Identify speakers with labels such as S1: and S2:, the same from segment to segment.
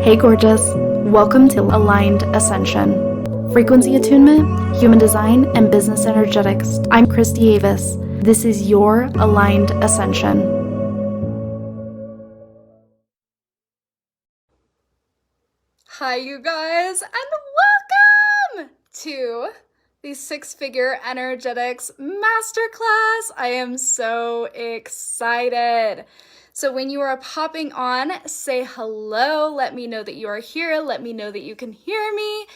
S1: Hey gorgeous, welcome to Aligned Ascension. Frequency attunement, human design, and business energetics. I'm Christy Avis. This is your Aligned Ascension.
S2: Hi you guys, and welcome to the Six-Figure Energetics Masterclass. I am so excited. So when you are popping on, say hello, let me know that you are here, let me know that you can hear me.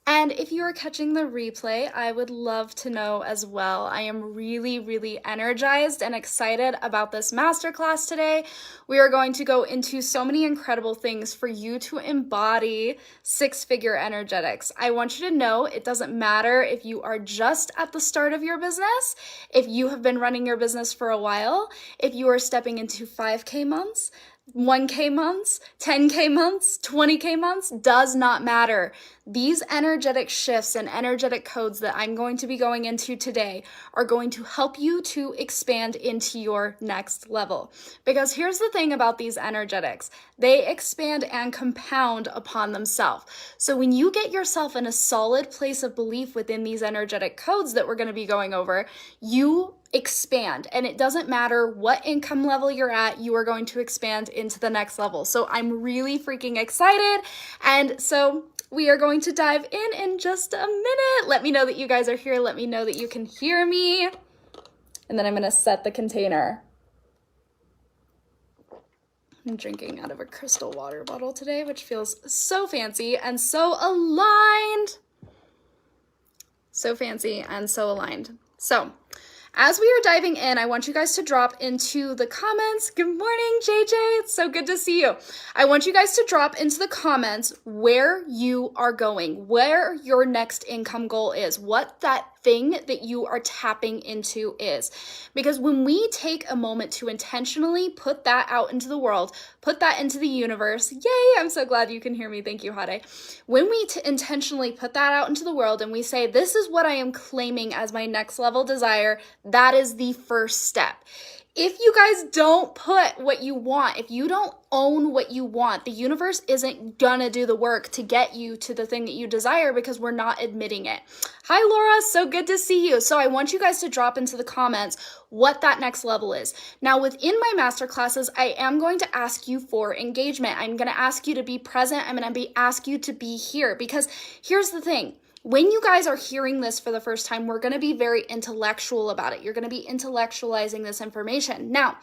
S2: And if you are catching the replay, I would love to know as well. I am really energized and excited about this masterclass today. We are going to go into so many incredible things for you to embody six-figure energetics. I want you to know it doesn't matter if you are just at the start of your business, if you have been running your business for a while, if you are stepping into 5K months, 1K months, 10K months, 20K months, does not matter. These energetic shifts and energetic codes that I'm going to be going into today are going to help you to expand into your next level. Because here's the thing about these energetics, they expand and compound upon themselves. So when you get yourself in a solid place of belief within these energetic codes that we're going to be going over, you expand, and it doesn't matter what income level you're at, you are going to expand into the next level. So I'm really freaking excited, and so we are going to dive in just a minute. Let me know that you guys are here. Let me know that you can hear me, and then I'm going to set the container. I'm drinking out of a crystal water bottle today, which feels so fancy and so aligned. So fancy and so aligned. So as we are diving in, I want you guys to drop into the comments. Good morning, JJ. It's so good to see you. I want you guys to drop into the comments where you are going, where your next income goal is, what that thing that you are tapping into is. Because when we take a moment to intentionally put that out into the world, put that into the universe, yay, I'm so glad you can hear me. Thank you, Hade. When we intentionally put that out into the world and we say, this is what I am claiming as my next level desire, that is the first step. If you guys don't put what you want, if you don't own what you want, the universe isn't gonna do the work to get you to the thing that you desire because we're not admitting it. Hi, Laura, so good to see you. So I want you guys to drop into the comments what that next level is. Now, within my masterclasses, I am going to ask you for engagement. I'm gonna ask you to be present. I'm gonna ask you to be here, because here's the thing. When you guys are hearing this for the first time, we're going to be very intellectual about it. You're going to be intellectualizing this information. Now,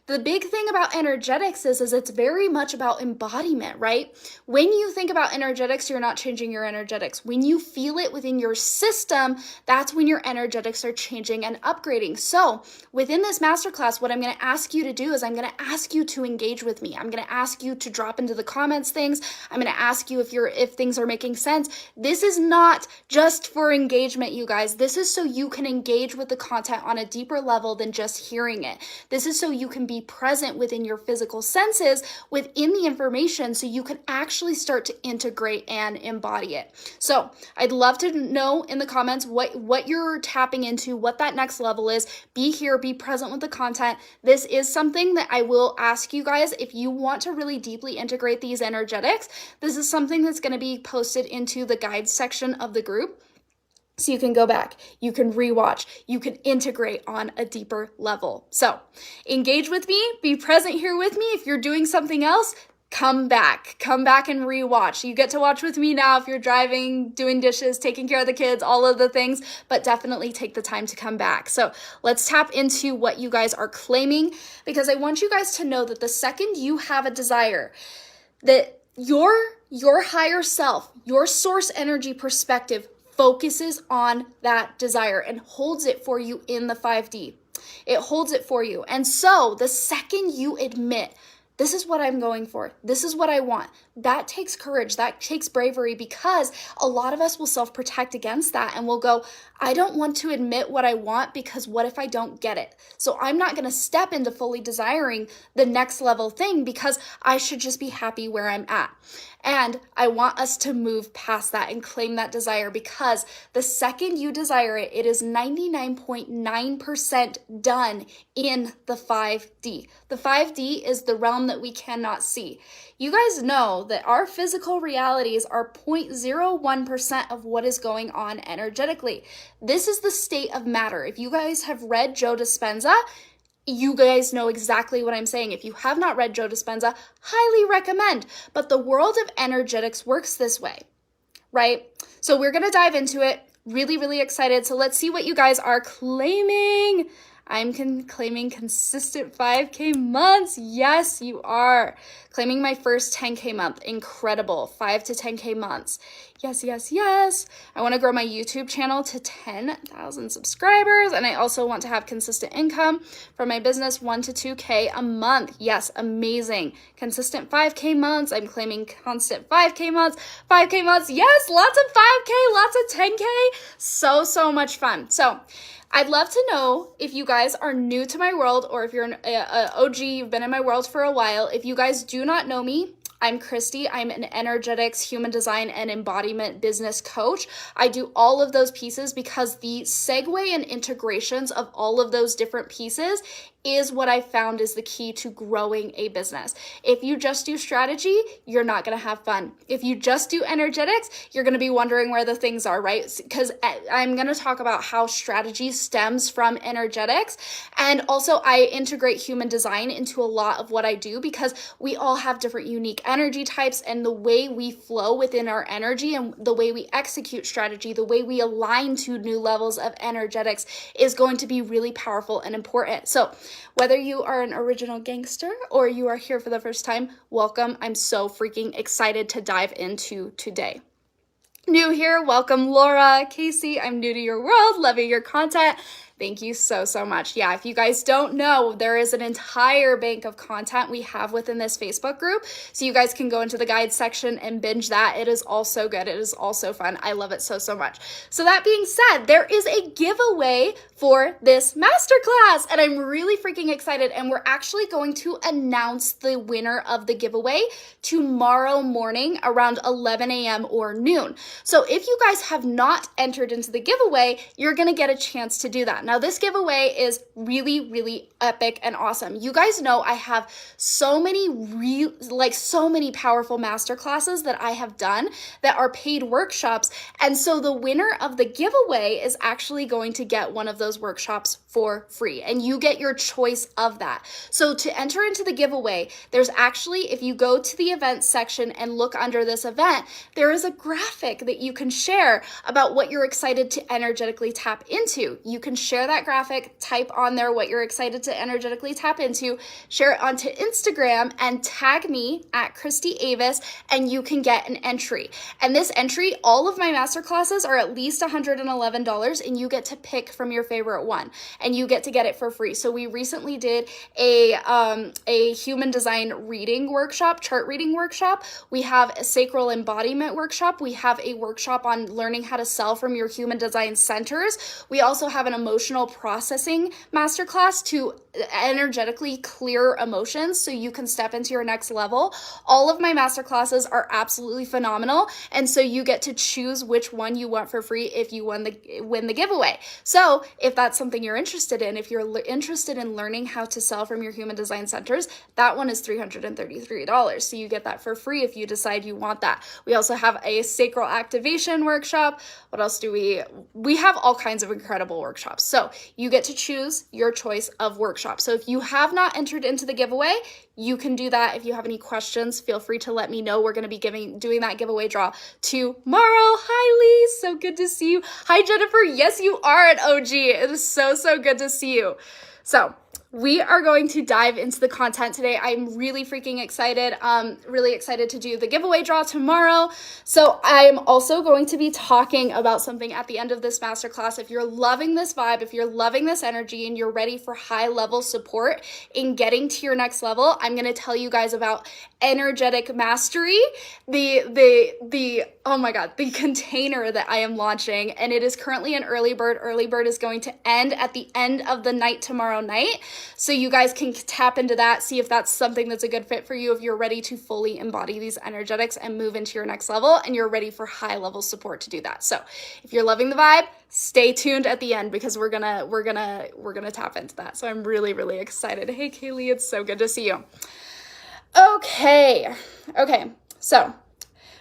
S2: the big thing about energetics is it's very much about embodiment, right? When you think about energetics, you're not changing your energetics. When you feel it within your system, that's when your energetics are changing and upgrading. So within this masterclass, what I'm going to ask you to do is I'm going to ask you to engage with me. I'm going to ask you to drop into the comments things. I'm going to ask you if things are making sense. This is not just for engagement, you guys. This is so you can engage with the content on a deeper level than just hearing it. This is so you can be present within your physical senses within the information so you can actually start to integrate and embody it. So I'd love to know in the comments what you're tapping into, what that next level is. Be here, be present with the content. This is something that I will ask you guys if you want to really deeply integrate these energetics. This is something that's going to be posted into the guides section of the group. So you can go back, you can rewatch, you can integrate on a deeper level. So engage with me, be present here with me. If you're doing something else, come back and rewatch. You get to watch with me now if you're driving, doing dishes, taking care of the kids, all of the things, but definitely take the time to come back. So let's tap into what you guys are claiming, because I want you guys to know that the second you have a desire, that your higher self, your source energy perspective focuses on that desire and holds it for you in the 5D. It holds it for you. And so the second you admit, this is what I'm going for, this is what I want, that takes courage, that takes bravery, because a lot of us will self-protect against that and will go, I don't want to admit what I want because what if I don't get it? So I'm not going to step into fully desiring the next level thing because I should just be happy where I'm at. And I want us to move past that and claim that desire, because the second you desire it, it is 99.9% done in the 5D. The 5D is the realm that we cannot see. You guys know that our physical realities are 0.01% of what is going on energetically. This is the state of matter. If you guys have read Joe Dispenza, you guys know exactly what I'm saying. If you have not read Joe Dispenza, highly recommend. But the world of energetics works this way, right? So we're going to dive into it. Really, really excited. So let's see what you guys are claiming. I'm claiming consistent 5K months. Yes, you are. Claiming my first 10K month. Incredible. 5 to 10K months. Yes, yes, yes. I want to grow my YouTube channel to 10,000 subscribers. And I also want to have consistent income from my business, 1 to 2K a month. Yes, amazing. Consistent 5K months. I'm claiming constant 5K months. 5K months. Yes, lots of 5K, lots of 10K. So much fun. So I'd love to know if you guys are new to my world or if you're an OG, you've been in my world for a while. If you guys do not know me, I'm Christy. I'm an energetics, human design, and embodiment business coach. I do all of those pieces because the segue and integrations of all of those different pieces is what I found is the key to growing a business. If you just do strategy, you're not going to have fun. If you just do energetics, you're going to be wondering where the things are, right? Because I'm going to talk about how strategy stems from energetics. And also I integrate human design into a lot of what I do because we all have different unique energy types, and the way we flow within our energy and the way we execute strategy, the way we align to new levels of energetics is going to be really powerful and important. So whether you are an original gangster or you are here for the first time, welcome. I'm so freaking excited to dive into today. New here, welcome Laura, Casey. I'm new to your world, loving your content. Thank you so much. Yeah, if you guys don't know, there is an entire bank of content we have within this Facebook group. So you guys can go into the guide section and binge that. It is all so good. It is all so fun. I love it so much. So that being said, there is a giveaway for this masterclass and I'm really freaking excited. And we're actually going to announce the winner of the giveaway tomorrow morning around 11 a.m. or noon. So if you guys have not entered into the giveaway, you're going to get a chance to do that. Now, this giveaway is really epic and awesome. You guys know I have so many powerful masterclasses that I have done that are paid workshops. And so the winner of the giveaway is actually going to get one of those workshops for free. And you get your choice of that. So to enter into the giveaway, there's actually, if you go to the events section and look under this event, there is a graphic that you can share about what you're excited to energetically tap into. You can share that graphic, type on there what you're excited to energetically tap into, share it onto Instagram and tag me at Christy Avis and you can get an entry. And this entry, all of my masterclasses are at least $111 and you get to pick from your favorite one and you get to get it for free. So we recently did a human design reading workshop, chart reading workshop. We have a sacral embodiment workshop. We have a workshop on learning how to sell from your human design centers. We also have an emotional processing masterclass to energetically clear emotions so you can step into your next level. All of my masterclasses are absolutely phenomenal. And so you get to choose which one you want for free if you win the giveaway. So if that's something you're interested in, if you're interested in learning how to sell from your human design centers, that one is $333. So you get that for free if you decide you want that. We also have a sacral activation workshop. What else do we have all kinds of incredible workshops. So you get to choose your choice of workshop. So if you have not entered into the giveaway, you can do that. If you have any questions, feel free to let me know. We're going to be doing that giveaway draw tomorrow. Hi, Lee. So good to see you. Hi, Jennifer. Yes, you are an OG. It is so good to see you. So we are going to dive into the content today. I'm really freaking excited. Really excited to do the giveaway draw tomorrow. So I'm also going to be talking about something at the end of this masterclass. If you're loving this vibe, if you're loving this energy and you're ready for high level support in getting to your next level, I'm going to tell you guys about energetic mastery, oh my God, the container that I am launching, and it is currently an early bird. Early bird is going to end at the end of the night tomorrow night. So you guys can tap into that, see if that's something that's a good fit for you, if you're ready to fully embody these energetics and move into your next level and you're ready for high level support to do that. So if you're loving the vibe, stay tuned at the end because we're gonna tap into that. So I'm really excited. Hey Kaylee, it's so good to see you. Okay, so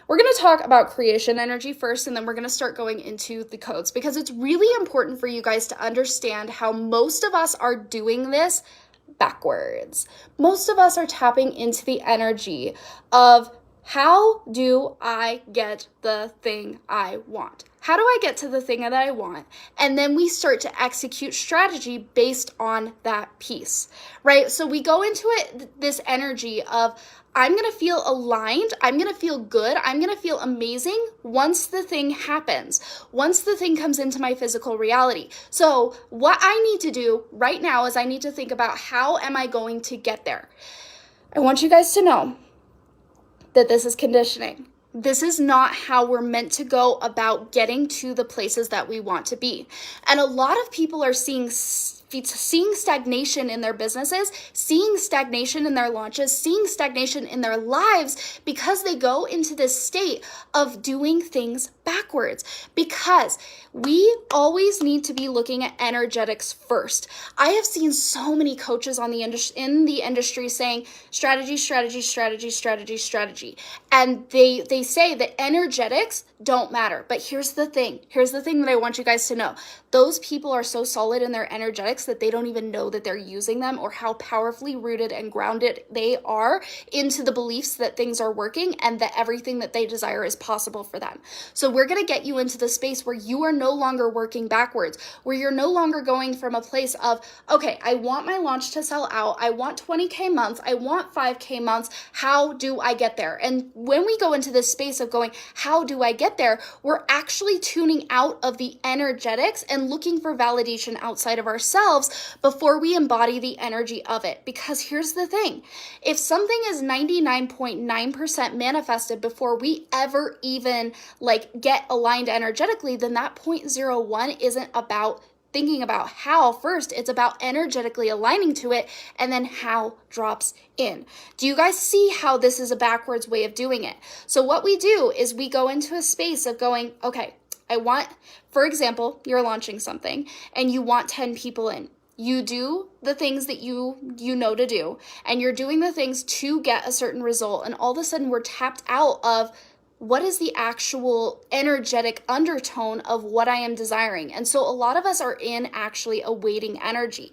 S2: we're going to talk about creation energy first, and then we're going to start going into the codes, because it's really important for you guys to understand how most of us are doing this backwards. Most of us are tapping into the energy of, how do I get the thing I want? How do I get to the thing that I want? And then we start to execute strategy based on that piece, right? So we go into it, this energy of, I'm going to feel aligned, I'm going to feel good, I'm going to feel amazing once the thing happens, once the thing comes into my physical reality. So what I need to do right now is I need to think about, how am I going to get there? I want you guys to know that this is conditioning. This is not how we're meant to go about getting to the places that we want to be. And a lot of people are seeing stagnation in their businesses, seeing stagnation in their launches, seeing stagnation in their lives, because they go into this state of doing things backwards. Because we always need to be looking at energetics first. I have seen so many coaches in the industry saying strategy, strategy, strategy, strategy, strategy. And they say that energetics don't matter. But here's the thing that I want you guys to know. Those people are so solid in their energetics that they don't even know that they're using them, or how powerfully rooted and grounded they are into the beliefs that things are working and that everything that they desire is possible for them. So we're going to get you into the space where you are no longer working backwards, where you're no longer going from a place of, okay, I want my launch to sell out, I want 20K months, I want 5K months, how do I get there? And when we go into this space of going, how do I get there, we're actually tuning out of the energetics and looking for validation outside of ourselves before we embody the energy of it. Because here's the thing, if something is 99.9% manifested before we ever even get aligned energetically, then that 0.01 isn't about thinking about how first, it's about energetically aligning to it, and then how drops in. Do you guys see how this is a backwards way of doing it? So what we do is we go into a space of going, okay, I want, for example, you're launching something and you want 10 people in. You do the things that you know to do, and you're doing the things to get a certain result, and all of a sudden we're tapped out of what is the actual energetic undertone of what I am desiring. And so a lot of us are in actually a waiting energy.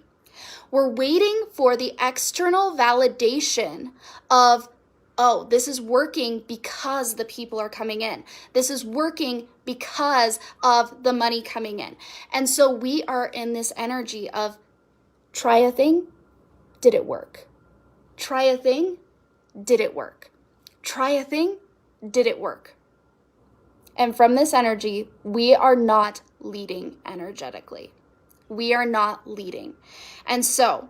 S2: We're waiting for the external validation of, oh, this is working because the people are coming in. This is working because of the money coming in. And so we are in this energy of, try a thing, did it work? Try a thing, did it work? Try a thing, did it work? And from this energy, we are not leading energetically. We are not leading. And so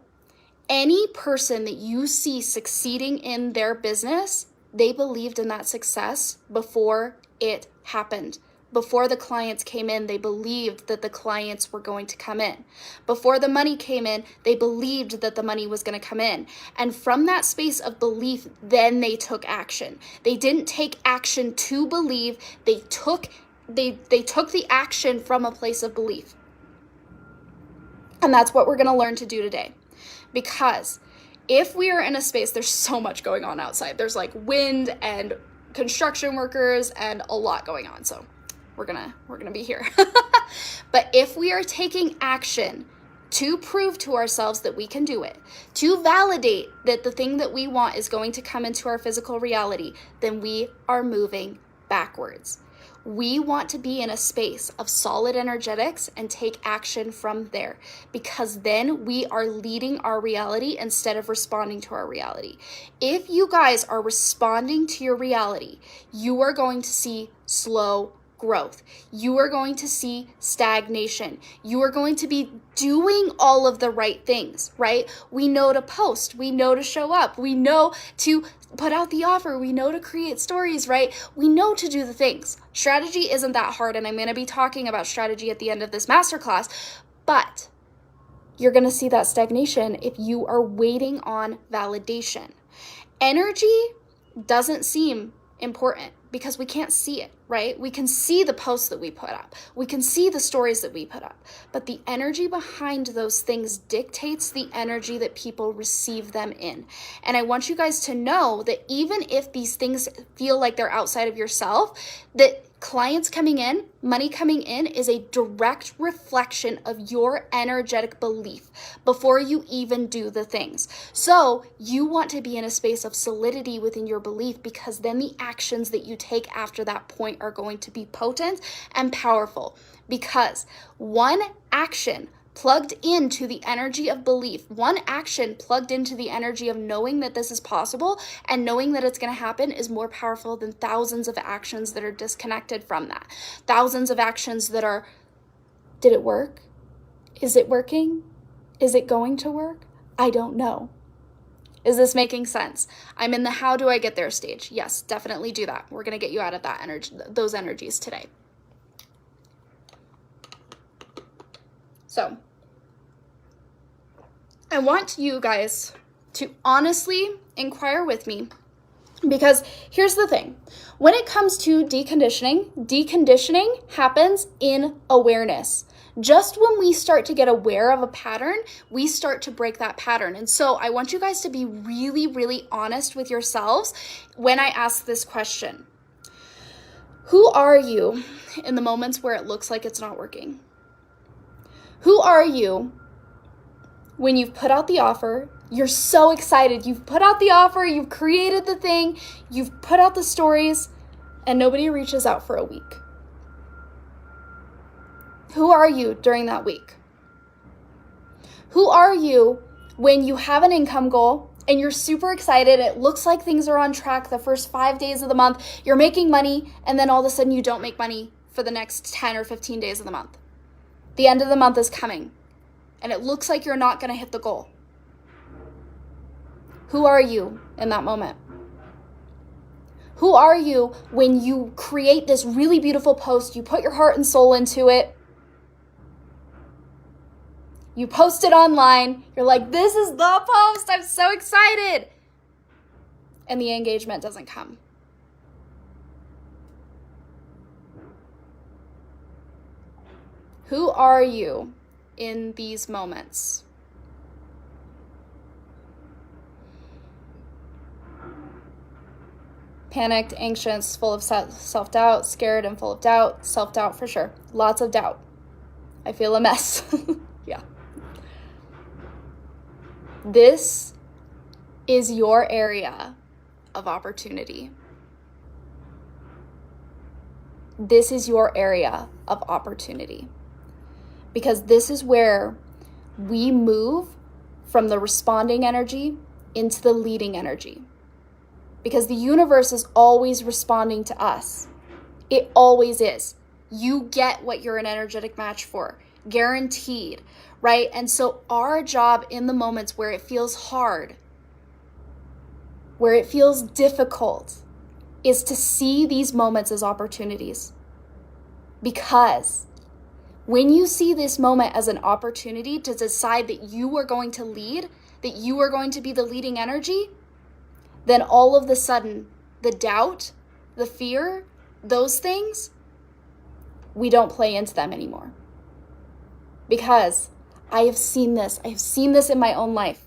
S2: any person that you see succeeding in their business, they believed in that success before it happened. Before the clients came in, they believed that the clients were going to come in. Before the money came in, they believed that the money was going to come in. And from that space of belief, then they took action. They didn't take action to believe. They took the action from a place of belief. And that's what we're going to learn to do today. Because if we are in a space, there's so much going on outside. There's wind and construction workers and a lot going on. So we're gonna be here. But if we are taking action to prove to ourselves that we can do it, to validate that the thing that we want is going to come into our physical reality, then we are moving backwards. We want to be in a space of solid energetics and take action from there, because then we are leading our reality instead of responding to our reality. If you guys are responding to your reality, you are going to see slow growth. You are going to see stagnation. You are going to be doing all of the right things, right? We know to post. We know to show up. We know to put out the offer. We know to create stories, right? We know to do the things. Strategy isn't that hard, and I'm going to be talking about strategy at the end of this masterclass, but you're going to see that stagnation if you are waiting on validation. Energy doesn't seem important because we can't see it, right? We can see the posts that we put up. We can see the stories that we put up. But the energy behind those things dictates the energy that people receive them in. And I want you guys to know that even if these things feel like they're outside of yourself, that clients coming in, money coming in is a direct reflection of your energetic belief before you even do the things. So you want to be in a space of solidity within your belief, because then the actions that you take after that point are going to be potent and powerful. Because one action plugged into the energy of belief, one action plugged into the energy of knowing that this is possible and knowing that it's going to happen is more powerful than thousands of actions that are disconnected from that. Thousands of actions that are, did it work? Is it working? Is it going to work? I don't know. Is this making sense? I'm in the how do I get there stage. Yes, definitely do that. We're going to get you out of that energy, those energies today. So I want you guys to honestly inquire with me, because here's the thing. When it comes to deconditioning happens in awareness. Just when we start to get aware of a pattern, we start to break that pattern. And so I want you guys to be really, really honest with yourselves when I ask this question. Who are you in the moments where it looks like it's not working? Who are you when you've put out the offer? You're so excited. You've put out the offer, you've created the thing, you've put out the stories, and nobody reaches out for a week. Who are you during that week? Who are you when you have an income goal and you're super excited? It looks like things are on track the first 5 days of the month. You're making money, and then all of a sudden you don't make money for the next 10 or 15 days of the month. The end of the month is coming, and it looks like you're not going to hit the goal. Who are you in that moment? Who are you when you create this really beautiful post, you put your heart and soul into it, you post it online, you're like, this is the post, I'm so excited, and the engagement doesn't come? Who are you in these moments? Panicked, anxious, full of self-doubt, scared and full of doubt. Self-doubt for sure. Lots of doubt. I feel a mess. Yeah. This is your area of opportunity. This is your area of opportunity. Because this is where we move from the responding energy into the leading energy. Because the universe is always responding to us. It always is. You get what you're an energetic match for. Guaranteed, right? And so our job in the moments where it feels hard, where it feels difficult, is to see these moments as opportunities. Because when you see this moment as an opportunity to decide that you are going to lead, that you are going to be the leading energy, then all of a sudden, the doubt, the fear, those things, we don't play into them anymore. Because I have seen this in my own life,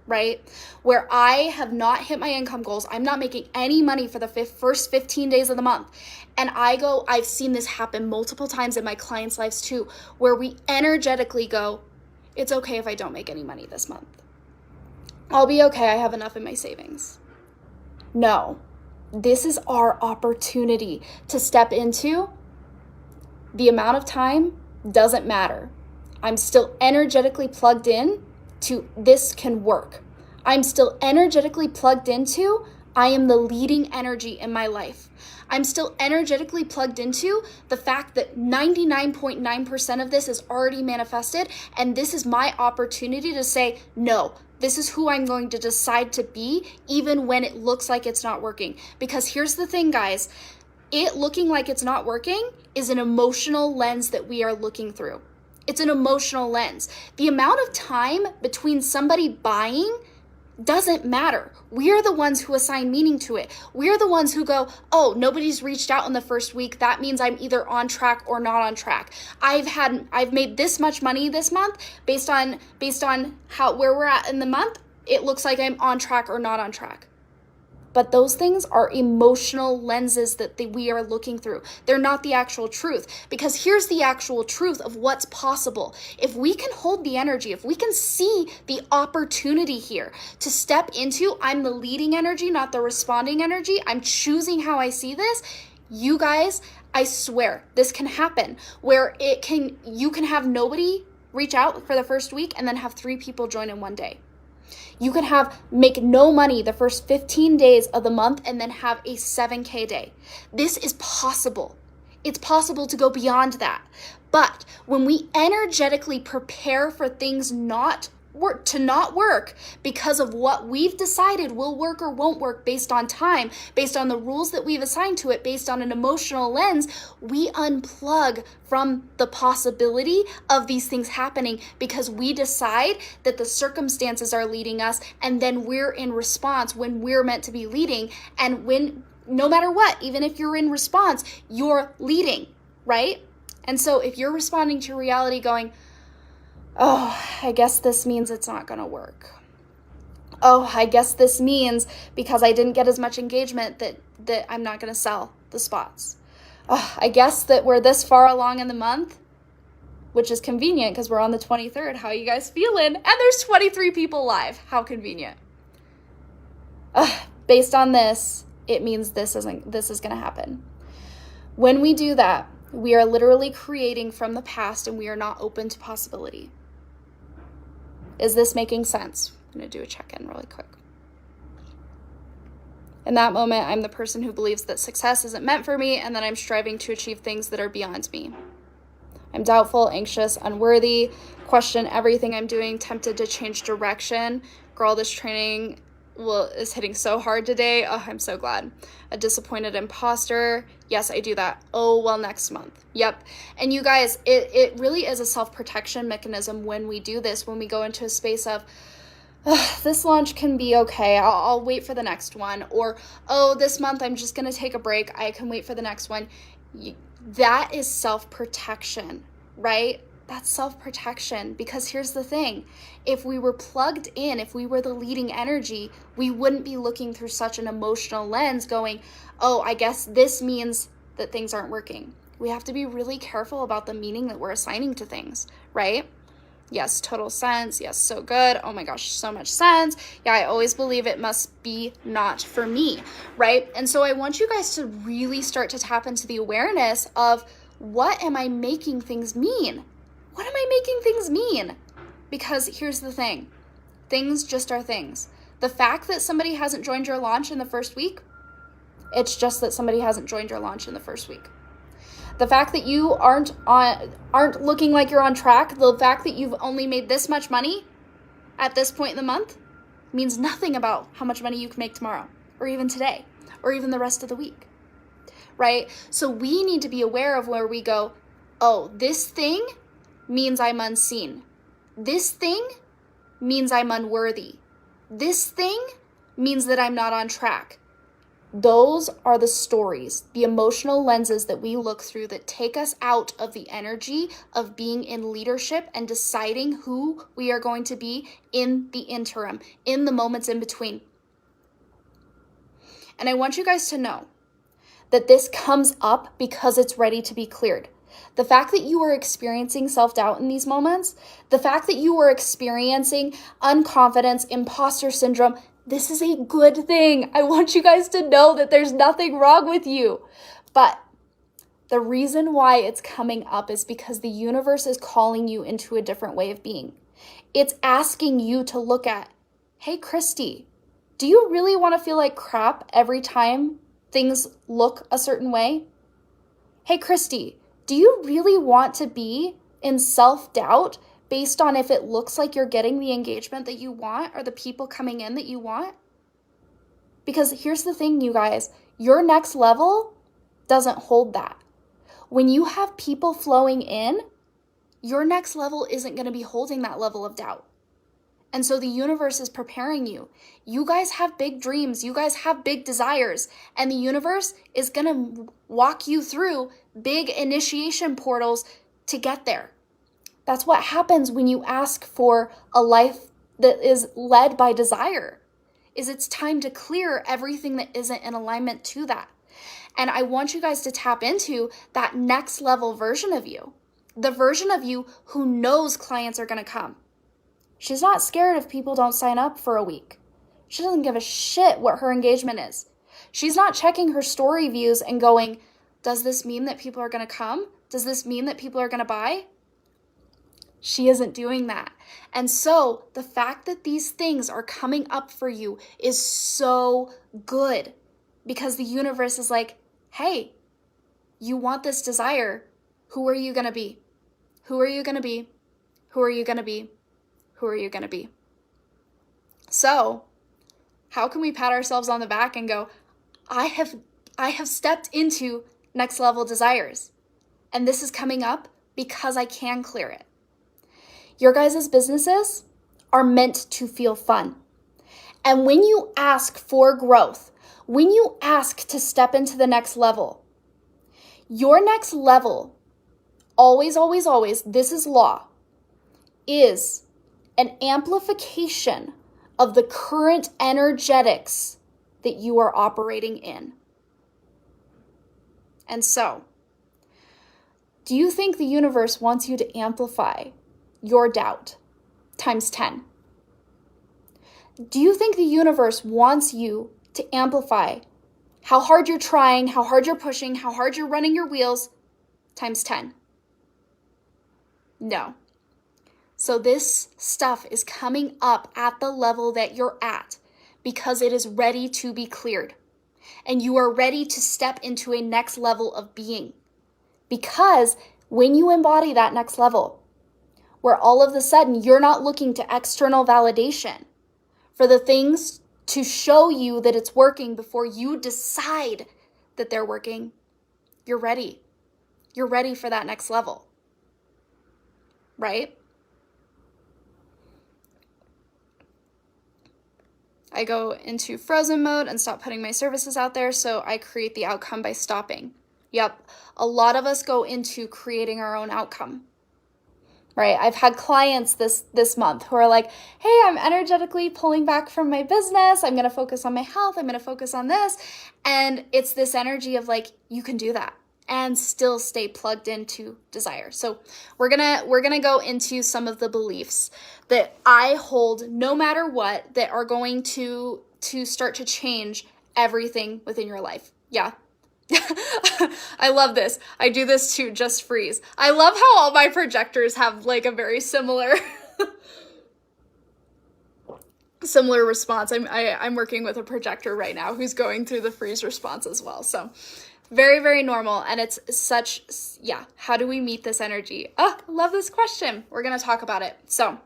S2: right? Where I have not hit my income goals. I'm not making any money for the first 15 days of the month. And I've seen this happen multiple times in my clients' lives too, where we energetically go, it's okay if I don't make any money this month. I'll be okay. I have enough in my savings. No, this is our opportunity to step into. The amount of time doesn't matter. I'm still energetically plugged in to this can work. I'm still energetically plugged into I am the leading energy in my life. I'm still energetically plugged into the fact that 99.9% of this is already manifested, and this is my opportunity to say, no, this is who I'm going to decide to be, even when it looks like it's not working. Because here's the thing, guys, it looking like it's not working is an emotional lens that we are looking through. It's an emotional lens. The amount of time between somebody buying doesn't matter. We're the ones who assign meaning to it. We're the ones who go, oh, nobody's reached out in the first week. That means I'm either on track or not on track. I've made this much money this month based on where we're at in the month. It looks like I'm on track or not on track. But those things are emotional lenses that we are looking through. They're not the actual truth. Because here's the actual truth of what's possible. If we can hold the energy, if we can see the opportunity here to step into, I'm the leading energy, not the responding energy. I'm choosing how I see this. You guys, I swear, this can happen where you can have nobody reach out for the first week and then have 3 people join in one day. You can make no money the first 15 days of the month and then have a 7K day. This is possible. It's possible to go beyond that. But when we energetically prepare for things to not work because of what we've decided will work or won't work based on time, based on the rules that we've assigned to it, based on an emotional lens, we unplug from the possibility of these things happening because we decide that the circumstances are leading us, and then we're in response when we're meant to be leading. And when, no matter what, even if you're in response, you're leading, right? And so if you're responding to reality going, oh, I guess this means it's not going to work. Oh, I guess this means because I didn't get as much engagement that I'm not going to sell the spots. Oh, I guess that we're this far along in the month, which is convenient because we're on the 23rd. How are you guys feeling? And there's 23 people live. How convenient. Based on this, it means this is going to happen. When we do that, we are literally creating from the past and we are not open to possibility. Is this making sense? I'm going to do a check-in really quick. In that moment, I'm the person who believes that success isn't meant for me and that I'm striving to achieve things that are beyond me. I'm doubtful, anxious, unworthy, question everything I'm doing, tempted to change direction. Girl, this training is hitting so hard today. Oh, I'm so glad. A disappointed imposter. Yes, I do that. Oh, well, next month. Yep. And you guys, it really is a self-protection mechanism when we do this, when we go into a space of, this launch can be okay. I'll wait for the next one. Or, oh, this month I'm just going to take a break. I can wait for the next one. That is self-protection, right? That's self-protection, because here's the thing. If we were plugged in, if we were the leading energy, we wouldn't be looking through such an emotional lens going, oh, I guess this means that things aren't working. We have to be really careful about the meaning that we're assigning to things, right? Yes, total sense. Yes, so good. Oh my gosh, so much sense. Yeah, I always believe it must be not for me, right? And so I want you guys to really start to tap into the awareness of, what am I making things mean? What am I making things mean? Because here's the thing. Things just are things. The fact that somebody hasn't joined your launch in the first week, it's just that somebody hasn't joined your launch in the first week. The fact that you aren't looking like you're on track, the fact that you've only made this much money at this point in the month means nothing about how much money you can make tomorrow, or even today, or even the rest of the week, right? So we need to be aware of where we go, oh, this thing means I'm unseen. This thing means I'm unworthy. This thing means that I'm not on track. Those are the stories, the emotional lenses that we look through that take us out of the energy of being in leadership and deciding who we are going to be in the interim, in the moments in between. And I want you guys to know that this comes up because it's ready to be cleared. The fact that you are experiencing self-doubt in these moments, the fact that you are experiencing unconfidence, imposter syndrome, this is a good thing. I want you guys to know that there's nothing wrong with you. But the reason why it's coming up is because the universe is calling you into a different way of being. It's asking you to look at, hey, Christy, do you really want to feel like crap every time things look a certain way? Hey, Christy, do you really want to be in self-doubt based on if it looks like you're getting the engagement that you want or the people coming in that you want? Because here's the thing, you guys, your next level doesn't hold that. When you have people flowing in, your next level isn't going to be holding that level of doubt. And so the universe is preparing you. You guys have big dreams. You guys have big desires. And the universe is going to walk you through big initiation portals to get there. That's what happens when you ask for a life that is led by desire, is it's time to clear everything that isn't in alignment to that. And I want you guys to tap into that next level version of you, the version of you who knows clients are going to come. She's not scared if people don't sign up for a week. She doesn't give a shit what her engagement is. She's not checking her story views and going, does this mean that people are going to come? Does this mean that people are going to buy? She isn't doing that. And so the fact that these things are coming up for you is so good, because the universe is like, hey, you want this desire. Who are you going to be? Who are you going to be? Who are you going to be? Who are you going to be? So how can we pat ourselves on the back and go, I have stepped into next level desires, and this is coming up because I can clear it. Your guys' businesses are meant to feel fun. And when you ask for growth, when you ask to step into the next level, your next level, always, always, always, this is law, is an amplification of the current energetics that you are operating in. And so, do you think the universe wants you to amplify your doubt times 10? Do you think the universe wants you to amplify how hard you're trying, how hard you're pushing, how hard you're running your wheels times 10? No. So this stuff is coming up at the level that you're at because it is ready to be cleared. And you are ready to step into a next level of being. Because when you embody that next level, where all of a sudden you're not looking to external validation for the things to show you that it's working before you decide that they're working, you're ready. You're ready for that next level, right? I go into frozen mode and stop putting my services out there, so I create the outcome by stopping. Yep, a lot of us go into creating our own outcome. Right? I've had clients this month who are like, hey, I'm energetically pulling back from my business. I'm going to focus on my health. I'm going to focus on this. And it's this energy of like, you can do that and still stay plugged into desire. So we're going to go into some of the beliefs that I hold no matter what that are going to start to change everything within your life. Yeah. I love this. I do this too, just freeze. I love how all my projectors have like a very similar response. I'm working with a projector right now who's going through the freeze response as well. So very, very normal. And it's such, yeah. How do we meet this energy? Oh, I love this question. We're going to talk about it. So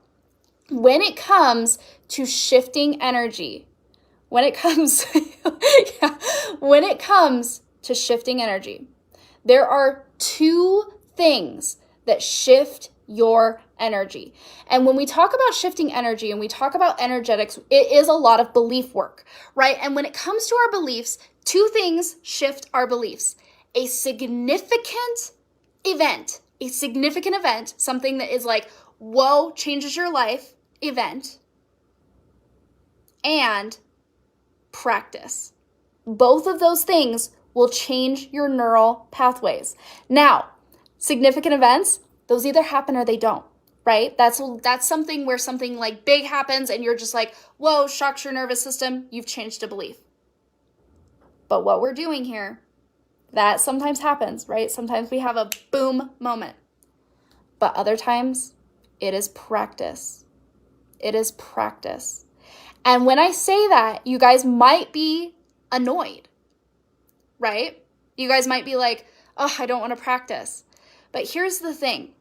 S2: when it comes to shifting energy, when it comes to shifting energy, there are two things that shift your energy. And when we talk about shifting energy and we talk about energetics, it is a lot of belief work, right? And when it comes to our beliefs, two things shift our beliefs. A significant event, something that is like, whoa, changes your life event, and practice. Both of those things will change your neural pathways. Now, significant events, those either happen or they don't, right? That's something where something like big happens and you're just like, whoa, shocks your nervous system, you've changed a belief. But what we're doing here, that sometimes happens, right? Sometimes we have a boom moment. But other times, it is practice. It is practice. And when I say that, you guys might be annoyed, right? You guys might be like, oh, I don't want to practice. But here's the thing.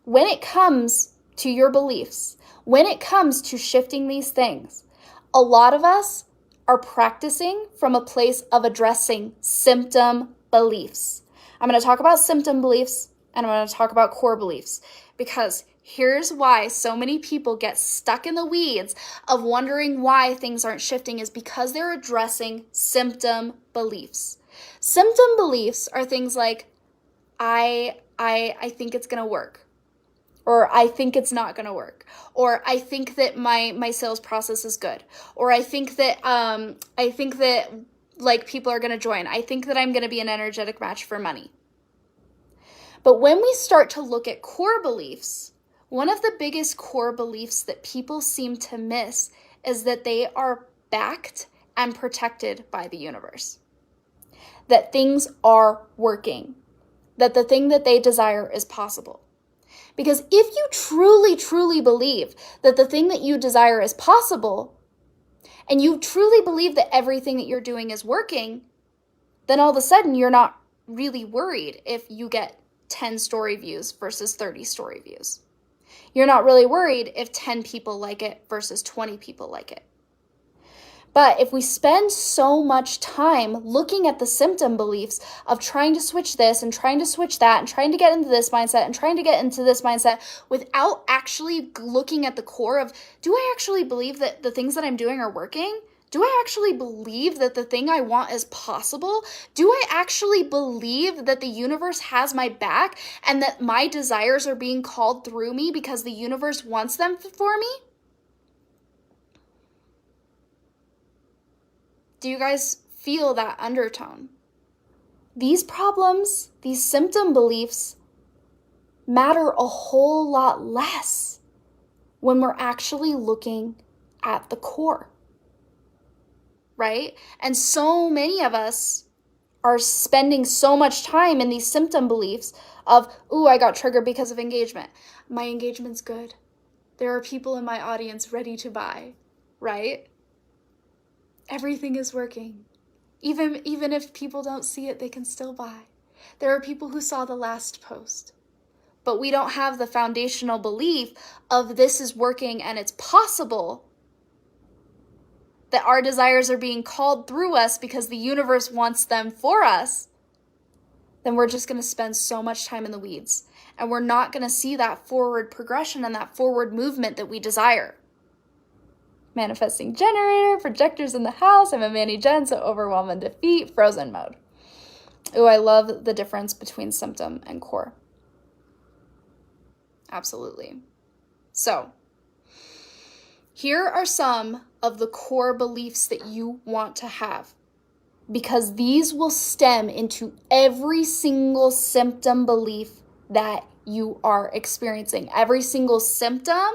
S2: When it comes to your beliefs, when it comes to shifting these things, a lot of us are practicing from a place of addressing symptom beliefs. I'm going to talk about symptom beliefs and I'm going to talk about core beliefs, because Here's why so many people get stuck in the weeds of wondering why things aren't shifting is because they're addressing symptom beliefs. Symptom beliefs are things like, I think it's going to work. Or I think it's not going to work. Or I think that my sales process is good. Or I think that like people are going to join. I think that I'm going to be an energetic match for money. But when we start to look at core beliefs, one of the biggest core beliefs that people seem to miss is that they are backed and protected by the universe. That things are working. That the thing that they desire is possible. Because if you truly, truly believe that the thing that you desire is possible, and you truly believe that everything that you're doing is working, then all of a sudden you're not really worried if you get 10 story views versus 30 story views. You're not really worried if 10 people like it versus 20 people like it. But if we spend so much time looking at the symptom beliefs of trying to switch this and trying to switch that and trying to get into this mindset and trying to get into this mindset without actually looking at the core of, do I actually believe that the things that I'm doing are working? Do I actually believe that the thing I want is possible? Do I actually believe that the universe has my back and that my desires are being called through me because the universe wants them for me? Do you guys feel that undertone? These problems, these symptom beliefs, matter a whole lot less when we're actually looking at the core, right? And so many of us are spending so much time in these symptom beliefs of, ooh, I got triggered because of engagement. My engagement's good. There are people in my audience ready to buy, right? Everything is working. Even if people don't see it, they can still buy. There are people who saw the last post. But we don't have the foundational belief of this is working and it's possible, that our desires are being called through us because the universe wants them for us. Then we're just going to spend so much time in the weeds. And we're not going to see that forward progression and that forward movement that we desire. Manifesting generator, projectors in the house. I'm a Manny Jen, so overwhelm and defeat, frozen mode. Ooh, I love the difference between symptom and core. Absolutely. So, here are some of the core beliefs that you want to have, because these will stem into every single symptom belief that you are experiencing. Every single symptom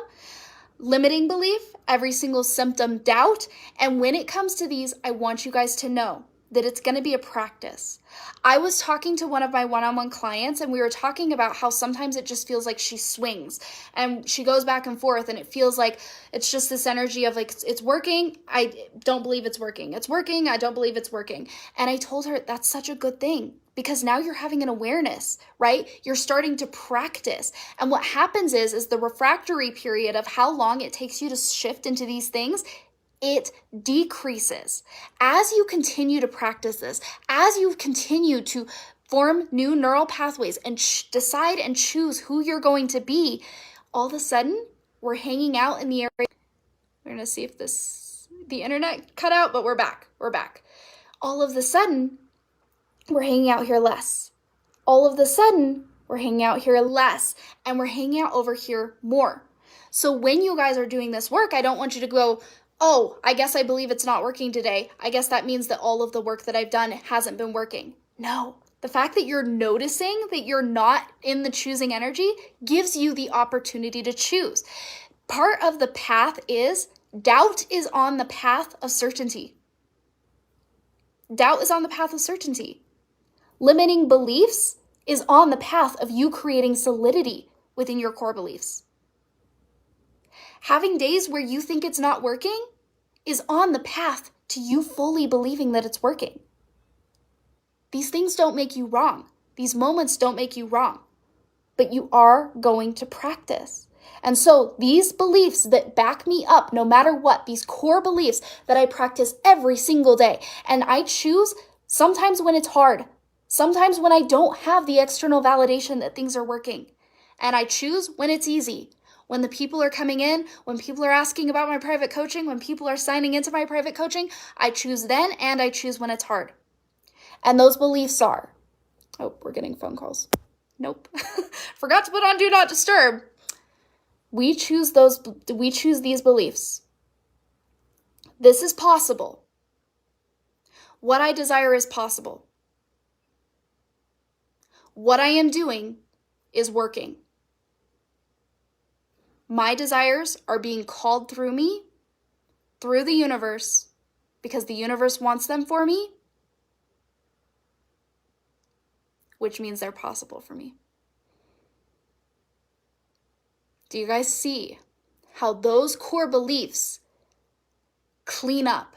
S2: limiting belief, every single symptom doubt. And when it comes to these, I want you guys to know that it's going to be a practice. I was talking to one of my one-on-one clients and we were talking about how sometimes it just feels like she swings and she goes back and forth and it feels like it's just this energy of like, it's working. I don't believe it's working. It's working. I don't believe it's working. And I told her that's such a good thing because now you're having an awareness, right? You're starting to practice. And what happens is the refractory period of how long it takes you to shift into these things, it decreases. As you continue to practice this, as you continue to form new neural pathways and decide and choose who you're going to be, all of a sudden, we're hanging out in the area. We're going to see if the internet cut out, but we're back. We're back. All of a sudden, we're hanging out here less. All of a sudden, we're hanging out here less, and we're hanging out over here more. So when you guys are doing this work, I don't want you to go, oh, I guess I believe it's not working today. I guess that means that all of the work that I've done hasn't been working. No, the fact that you're noticing that you're not in the choosing energy gives you the opportunity to choose. Part of the path is doubt is on the path of certainty. Doubt is on the path of certainty. Limiting beliefs is on the path of you creating solidity within your core beliefs. Having days where you think it's not working is on the path to you fully believing that it's working. These things don't make you wrong. These moments don't make you wrong. But you are going to practice. And so these beliefs that back me up no matter what, these core beliefs that I practice every single day, and I choose sometimes when it's hard, sometimes when I don't have the external validation that things are working, and I choose when it's easy. When the people are coming in, when people are asking about my private coaching, when people are signing into my private coaching, I choose then and I choose when it's hard. And those beliefs are, oh, we're getting phone calls. Nope. Forgot to put on Do Not Disturb. We choose these beliefs. This is possible. What I desire is possible. What I am doing is working. My desires are being called through me, through the universe, because the universe wants them for me, which means they're possible for me. Do you guys see how those core beliefs clean up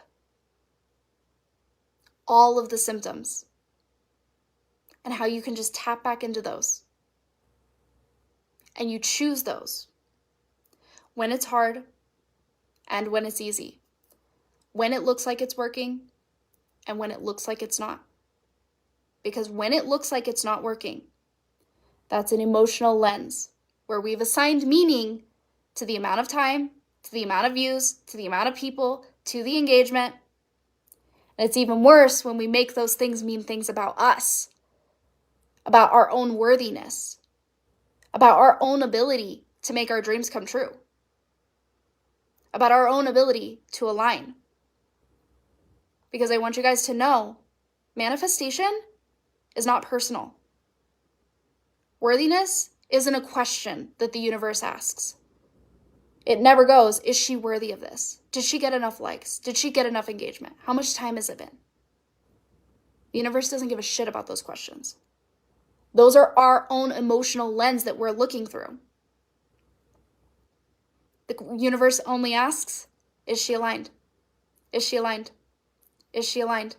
S2: all of the symptoms and how you can just tap back into those? And you choose those when it's hard and when it's easy, when it looks like it's working and when it looks like it's not. Because when it looks like it's not working, that's an emotional lens where we've assigned meaning to the amount of time, to the amount of views, to the amount of people, to the engagement. And it's even worse when we make those things mean things about us, about our own worthiness, about our own ability to make our dreams come true, about our own ability to align. Because I want you guys to know, manifestation is not personal. Worthiness isn't a question that the universe asks. It never goes, is she worthy of this? Did she get enough likes? Did she get enough engagement? How much time has it been? The universe doesn't give a shit about those questions. Those are our own emotional lens that we're looking through. The universe only asks, is she aligned? Is she aligned? Is she aligned?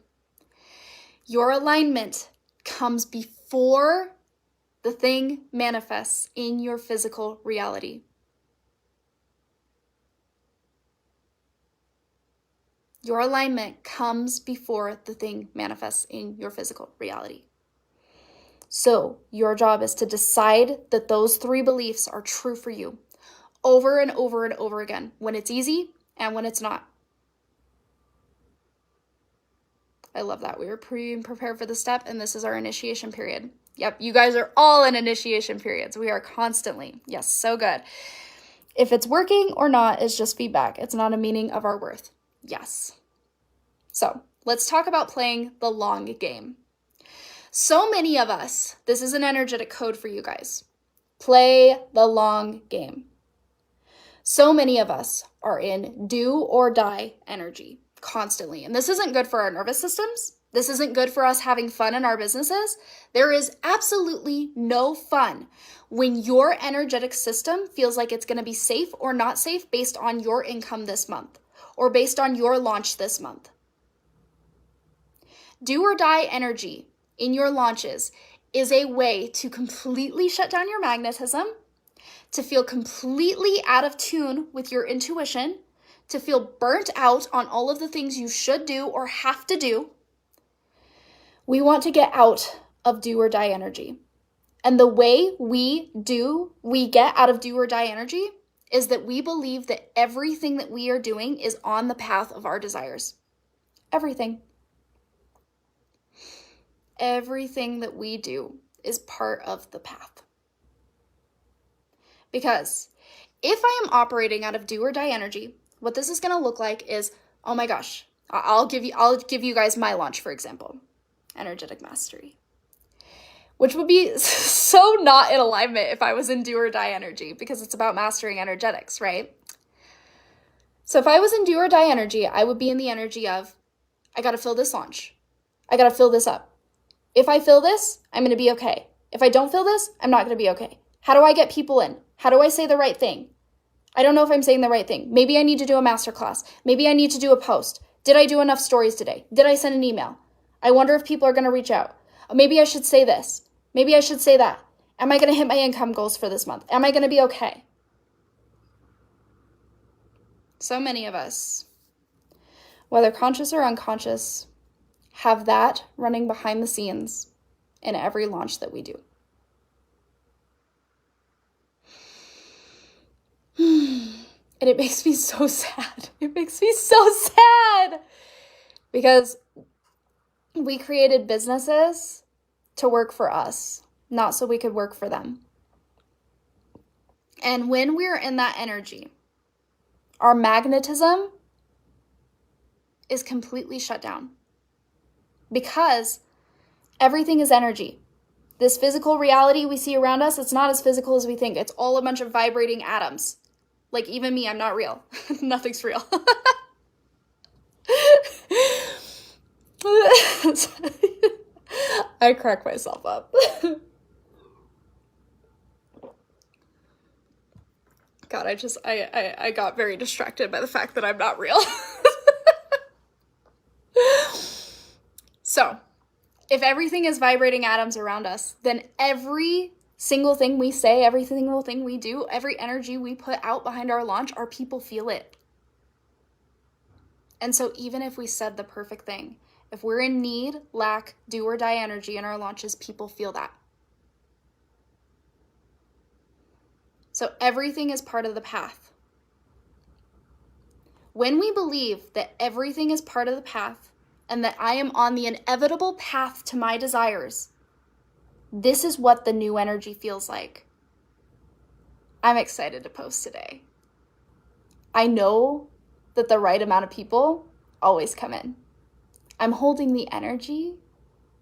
S2: Your alignment comes before the thing manifests in your physical reality. Your alignment comes before the thing manifests in your physical reality. So your job is to decide that those 3 beliefs are true for you over and over and over again, when it's easy and when it's not. I love that. We were prepared for the step, and this is our initiation period. Yep, you guys are all in initiation periods. We are constantly. Yes, so good. If it's working or not is just feedback. It's not a meaning of our worth. Yes. So let's talk about playing the long game. So many of us, this is an energetic code for you guys. Play the long game. So many of us are in do or die energy constantly. And this isn't good for our nervous systems. This isn't good for us having fun in our businesses. There is absolutely no fun when your energetic system feels like it's going to be safe or not safe based on your income this month or based on your launch this month. Do or die energy in your launches is a way to completely shut down your magnetism, to feel completely out of tune with your intuition, to feel burnt out on all of the things you should do or have to do. We want to get out of do or die energy. And the way we get out of do or die energy is that we believe that everything that we are doing is on the path of our desires. Everything. Everything that we do is part of the path. Because if I am operating out of do or die energy, what this is going to look like is, oh my gosh, I'll give you guys my launch, for example, energetic mastery, which would be so not in alignment if I was in do or die energy, because it's about mastering energetics, right? So if I was in do or die energy, I would be in the energy of, I got to fill this launch. I got to fill this up. If I fill this, I'm going to be okay. If I don't fill this, I'm not going to be okay. How do I get people in? How do I say the right thing? I don't know if I'm saying the right thing. Maybe I need to do a masterclass. Maybe I need to do a post. Did I do enough stories today? Did I send an email? I wonder if people are going to reach out. Maybe I should say this. Maybe I should say that. Am I going to hit my income goals for this month? Am I going to be okay? So many of us, whether conscious or unconscious, have that running behind the scenes in every launch that we do. And it makes me so sad. It makes me so sad because we created businesses to work for us, not so we could work for them. And when we're in that energy, our magnetism is completely shut down because everything is energy. This physical reality we see around us, it's not as physical as we think. It's all a bunch of vibrating atoms. Like even me, I'm not real. Nothing's real. I crack myself up. God, I got very distracted by the fact that I'm not real. So, if everything is vibrating atoms around us, then every single thing we say, every single thing we do, every energy we put out behind our launch, our people feel it. And so even if we said the perfect thing, if we're in need, lack, do or die energy in our launches, people feel that. So everything is part of the path. When we believe that everything is part of the path and that I am on the inevitable path to my desires, this is what the new energy feels like. I'm excited to post today. I know that the right amount of people always come in. I'm holding the energy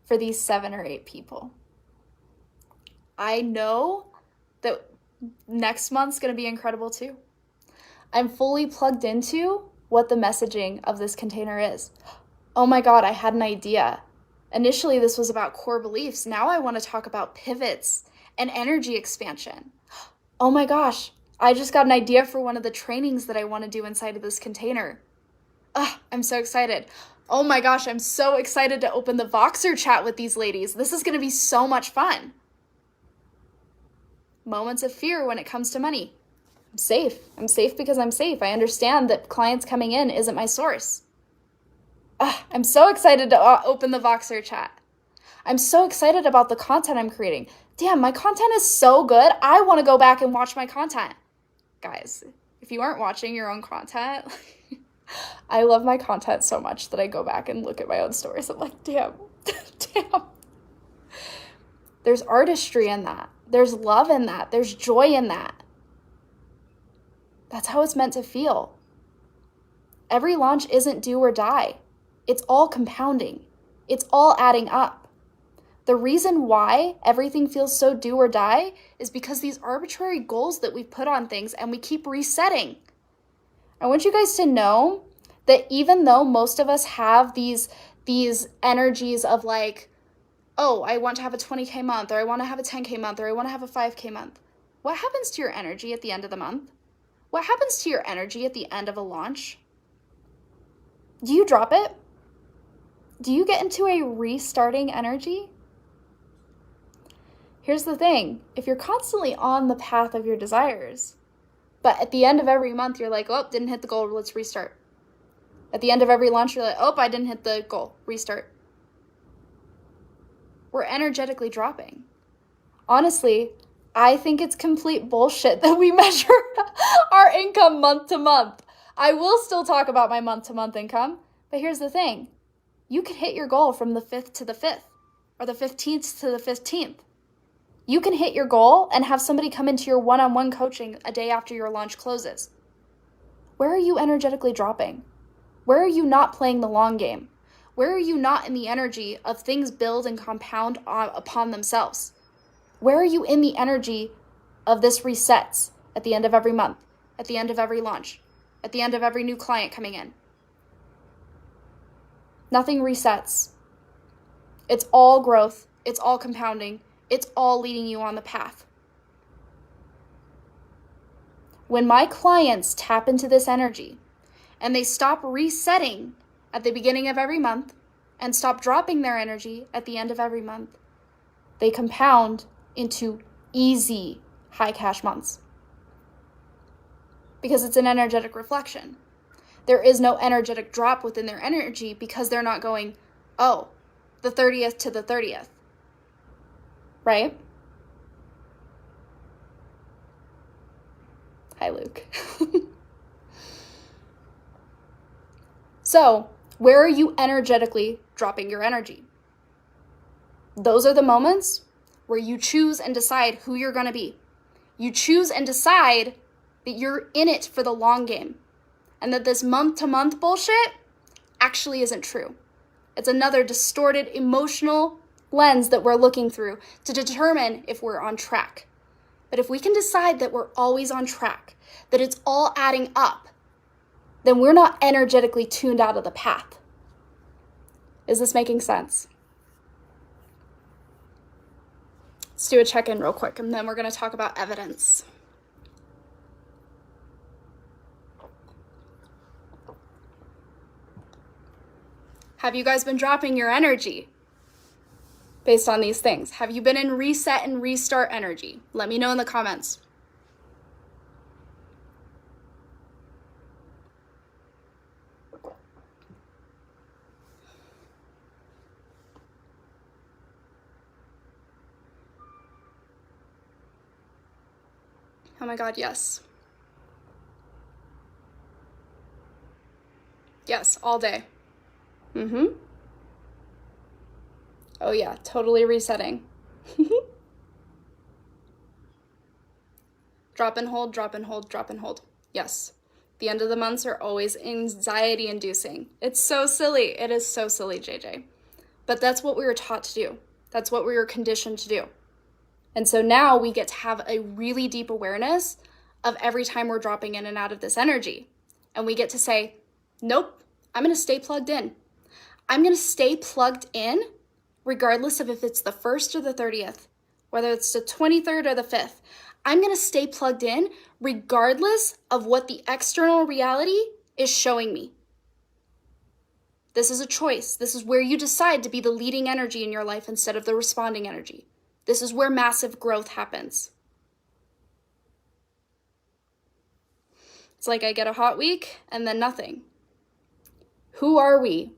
S2: for these 7 or 8 people. I know that next month's going to be incredible too. I'm fully plugged into what the messaging of this container is. Oh my God, I had an idea. Initially, this was about core beliefs. Now I want to talk about pivots and energy expansion. Oh my gosh, I just got an idea for one of the trainings that I want to do inside of this container. I'm so excited. Oh my gosh, I'm so excited to open the Voxer chat with these ladies. This is going to be so much fun. Moments of fear when it comes to money. I'm safe. I'm safe because I'm safe. I understand that clients coming in isn't my source. I'm so excited to open the Voxer chat. I'm so excited about the content I'm creating. Damn, my content is so good. I want to go back and watch my content. Guys, if you aren't watching your own content, I love my content so much that I go back and look at my own stories. I'm like, damn. There's artistry in that. There's love in that. There's joy in that. That's how it's meant to feel. Every launch isn't do or die. It's all compounding. It's all adding up. The reason why everything feels so do or die is because these arbitrary goals that we put on things and we keep resetting. I want you guys to know that even though most of us have these energies of like, oh, I want to have a 20K month, or I want to have a 10K month, or I want to have a 5K month. What happens to your energy at the end of the month? What happens to your energy at the end of a launch? Do you drop it? Do you get into a restarting energy? Here's the thing. If you're constantly on the path of your desires, but at the end of every month, you're like, oh, didn't hit the goal, let's restart. At the end of every launch, you're like, oh, I didn't hit the goal, restart. We're energetically dropping. Honestly, I think it's complete bullshit that we measure our income month to month. I will still talk about my month to month income, but here's the thing. You could hit your goal from the 5th to the 5th, or the 15th to the 15th. You can hit your goal and have somebody come into your one-on-one coaching a day after your launch closes. Where are you energetically dropping? Where are you not playing the long game? Where are you not in the energy of things build and compound upon themselves? Where are you in the energy of this resets at the end of every month, at the end of every launch, at the end of every new client coming in? Nothing resets. It's all growth. It's all compounding. It's all leading you on the path. When my clients tap into this energy and they stop resetting at the beginning of every month and stop dropping their energy at the end of every month, they compound into easy high cash months. Because it's an energetic reflection. There is no energetic drop within their energy because they're not going, oh, the 30th to the 30th. Right? Hi, Luke. So, where are you energetically dropping your energy? Those are the moments where you choose and decide who you're going to be. You choose and decide that you're in it for the long game and that this month-to-month bullshit actually isn't true. It's another distorted emotional lens that we're looking through to determine if we're on track. But if we can decide that we're always on track, that it's all adding up, then we're not energetically tuned out of the path. Is this making sense? Let's do a check-in real quick, and then we're going to talk about evidence. Have you guys been dropping your energy based on these things? Have you been in reset and restart energy? Let me know in the comments. Oh my God, yes. Yes, all day. Oh yeah, totally resetting. Drop and hold, drop and hold, drop and hold. Yes. The end of the months are always anxiety inducing. It's so silly. It is so silly, JJ. But that's what we were taught to do. That's what we were conditioned to do. And so now we get to have a really deep awareness of every time we're dropping in and out of this energy. And we get to say, nope, I'm going to stay plugged in. I'm going to stay plugged in regardless of if it's the 1st or the 30th, whether it's the 23rd or the 5th. I'm going to stay plugged in regardless of what the external reality is showing me. This is a choice. This is where you decide to be the leading energy in your life instead of the responding energy. This is where massive growth happens. It's like I get a hot week and then nothing. Who are we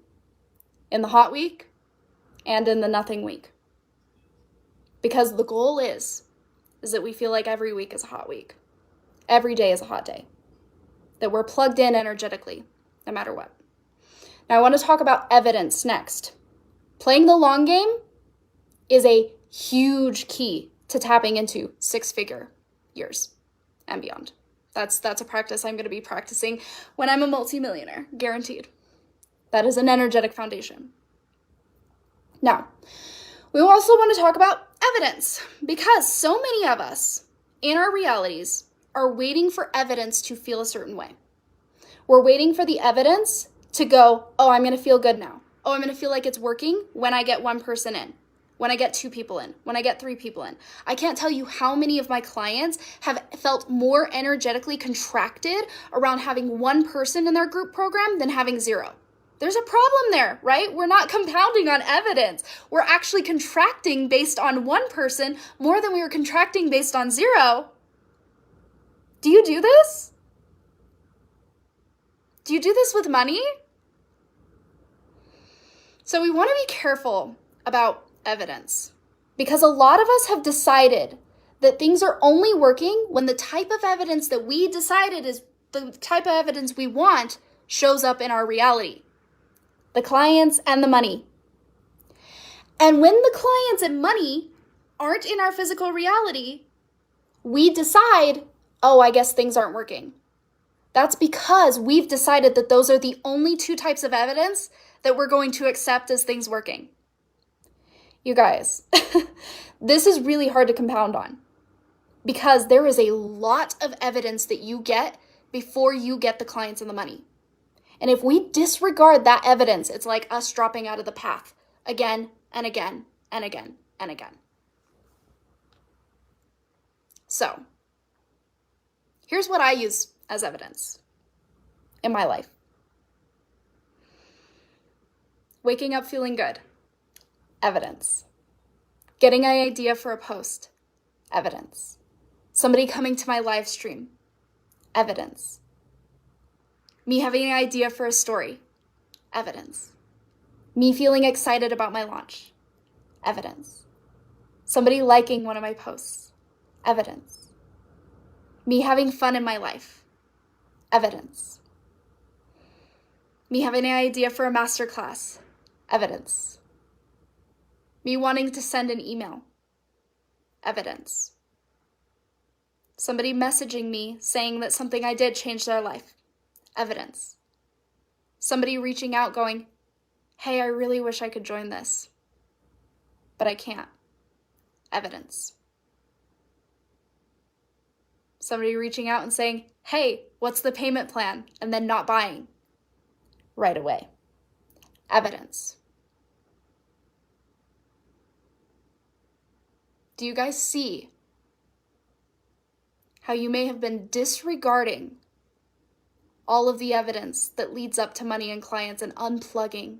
S2: in the hot week and in the nothing week? Because the goal is that we feel like every week is a hot week. Every day is a hot day. That we're plugged in energetically, no matter what. Now I want to talk about evidence next. Playing the long game is a huge key to tapping into 6-figure years and beyond. That's a practice I'm going to be practicing when I'm a multimillionaire, guaranteed. That is an energetic foundation. Now, we also want to talk about evidence because so many of us in our realities are waiting for evidence to feel a certain way. We're waiting for the evidence to go, oh, I'm going to feel good now. Oh, I'm going to feel like it's working when I get 1 person in, when I get 2 people in, when I get 3 people in. I can't tell you how many of my clients have felt more energetically contracted around having 1 person in their group program than having 0. There's a problem there, right? We're not compounding on evidence. We're actually contracting based on 1 person more than we were contracting based on 0. Do you do this? Do you do this with money? So we want to be careful about evidence because a lot of us have decided that things are only working when the type of evidence that we decided is the type of evidence we want shows up in our reality. The clients and the money. And when the clients and money aren't in our physical reality, we decide, oh, I guess things aren't working. That's because we've decided that those are the only 2 types of evidence that we're going to accept as things working. You guys, this is really hard to compound on because there is a lot of evidence that you get before you get the clients and the money. And if we disregard that evidence, it's like us dropping out of the path again and again and again and again. So, here's what I use as evidence in my life. Waking up feeling good. Evidence. Getting an idea for a post. Evidence. Somebody coming to my live stream. Evidence. Me having an idea for a story. Evidence. Me feeling excited about my launch. Evidence. Somebody liking one of my posts. Evidence. Me having fun in my life. Evidence. Me having an idea for a masterclass, evidence. Me wanting to send an email, evidence. Somebody messaging me saying that something I did changed their life, evidence. Somebody reaching out going, hey, I really wish I could join this, but I can't, evidence. Somebody reaching out and saying, hey, what's the payment plan? And then not buying right away, evidence. Do you guys see how you may have been disregarding all of the evidence that leads up to money and clients and unplugging?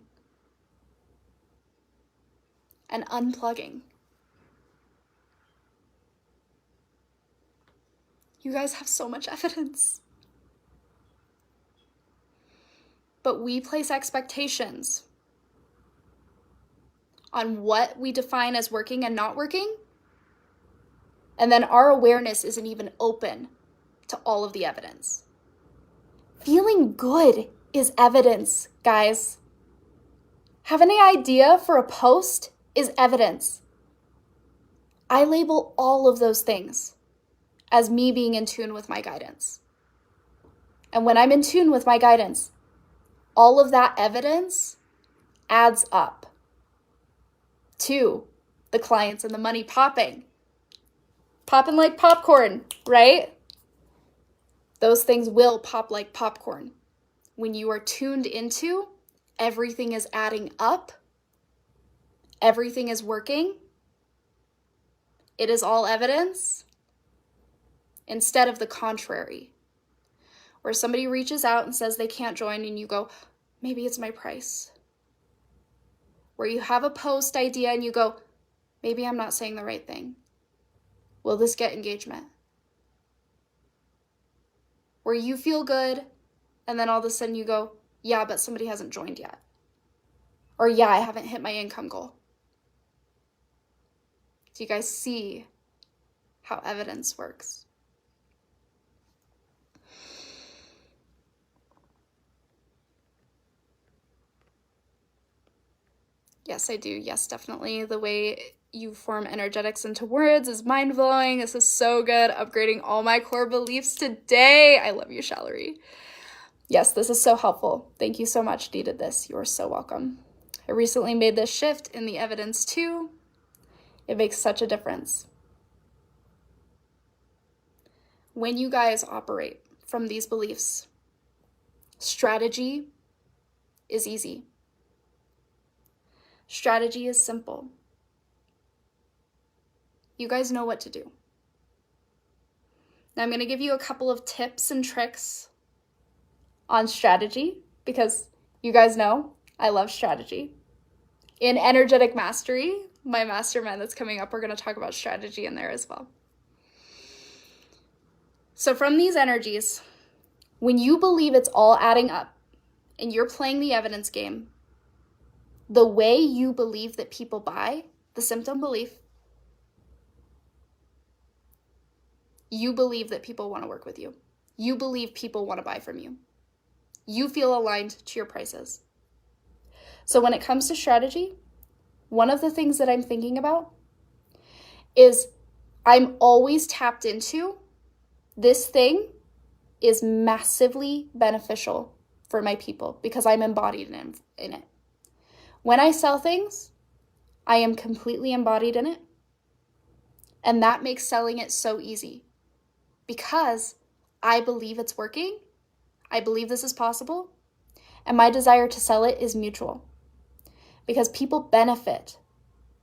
S2: And unplugging. You guys have so much evidence. But we place expectations on what we define as working and not working. And then our awareness isn't even open to all of the evidence. Feeling good is evidence, guys. Having an idea for a post is evidence. I label all of those things as me being in tune with my guidance. And when I'm in tune with my guidance, all of that evidence adds up to the clients and the money popping like popcorn, right? Those things will pop like popcorn. When you are tuned into everything is adding up, everything is working, it is all evidence, instead of the contrary, where somebody reaches out and says they can't join and you go, maybe it's my price. Where you have a post idea and you go, maybe I'm not saying the right thing. Will this get engagement? Where you feel good and then all of a sudden you go, yeah, but somebody hasn't joined yet. Or yeah, I haven't hit my income goal. Do you guys see how evidence works? Yes, I do. Yes, definitely. The way you form energetics into words is mind-blowing. This is so good. Upgrading all my core beliefs today. I love you, Shallery. Yes, this is so helpful. Thank you so much. Needed this. You are so welcome. I recently made this shift in the evidence too. It makes such a difference. When you guys operate from these beliefs, strategy is easy. Strategy is simple. You guys know what to do. Now I'm going to give you a couple of tips and tricks on strategy because you guys know I love strategy. In Energetic Mastery, my mastermind that's coming up, we're going to talk about strategy in there as well. So from these energies, when you believe it's all adding up and you're playing the evidence game, the way you believe that people buy, the symptom belief, you believe that people want to work with you. You believe people want to buy from you. You feel aligned to your prices. So when it comes to strategy, one of the things that I'm thinking about is I'm always tapped into this thing is massively beneficial for my people because I'm embodied in it. When I sell things, I am completely embodied in it. And that makes selling it so easy because I believe it's working. I believe this is possible. And my desire to sell it is mutual because people benefit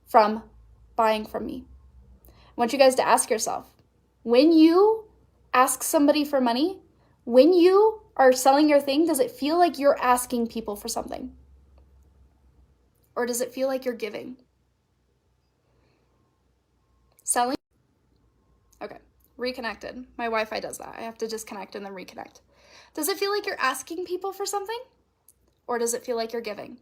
S2: from buying from me. I want you guys to ask yourself, when you ask somebody for money, when you are selling your thing, does it feel like you're asking people for something? Or does it feel like you're giving? Selling? Okay, reconnected. My Wi-Fi does that. I have to disconnect and then reconnect. Does it feel like you're asking people for something? Or does it feel like you're giving?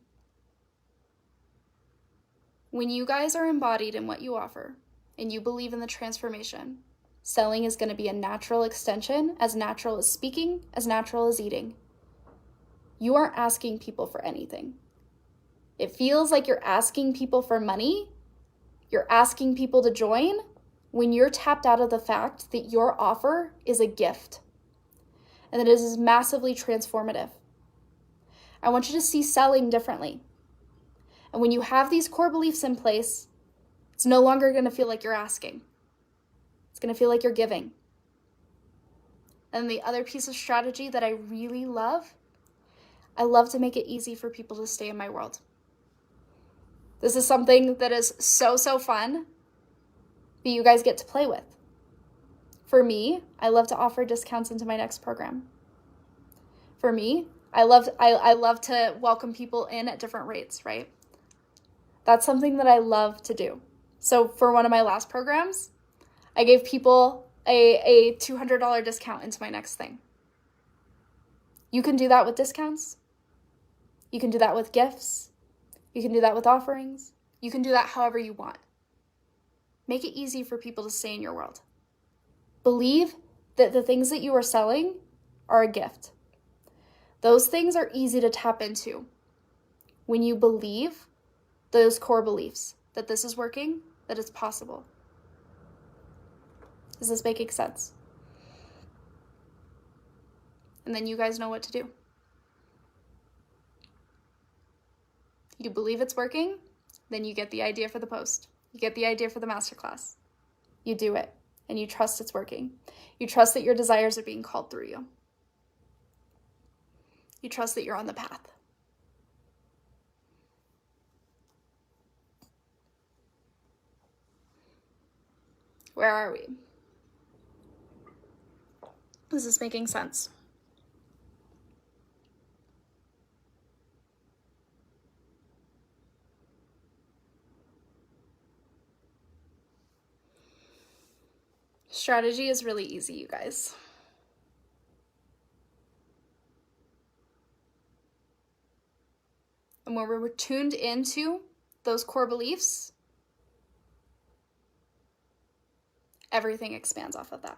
S2: When you guys are embodied in what you offer and you believe in the transformation, selling is going to be a natural extension, as natural as speaking, as natural as eating. you aren't asking people for anything. It feels like you're asking people for money, you're asking people to join, when you're tapped out of the fact that your offer is a gift and that it is massively transformative. I want you to see selling differently. And when you have these core beliefs in place, it's no longer going to feel like you're asking. It's going to feel like you're giving. And the other piece of strategy that I really love, I love to make it easy for people to stay in my world. This is something that is so fun that you guys get to play with. For me, I love to offer discounts into my next program. For me, I love to welcome people in at different rates, right? That's something that I love to do. So for one of my last programs, I gave people a $200 discount into my next thing. You can do that with discounts. You can do that with gifts. You can do that with offerings. You can do that however you want. Make it easy for people to stay in your world. Believe that the things that you are selling are a gift. Those things are easy to tap into when you believe those core beliefs, that this is working, that it's possible. Is this making sense? And then you guys know what to do. You believe it's working, then you get the idea for the post. You get the idea for the masterclass. You do it, and you trust it's working. You trust that your desires are being called through you. You trust that you're on the path. Where are we? Is this making sense? Strategy is really easy, you guys. And when we're tuned into those core beliefs, everything expands off of that.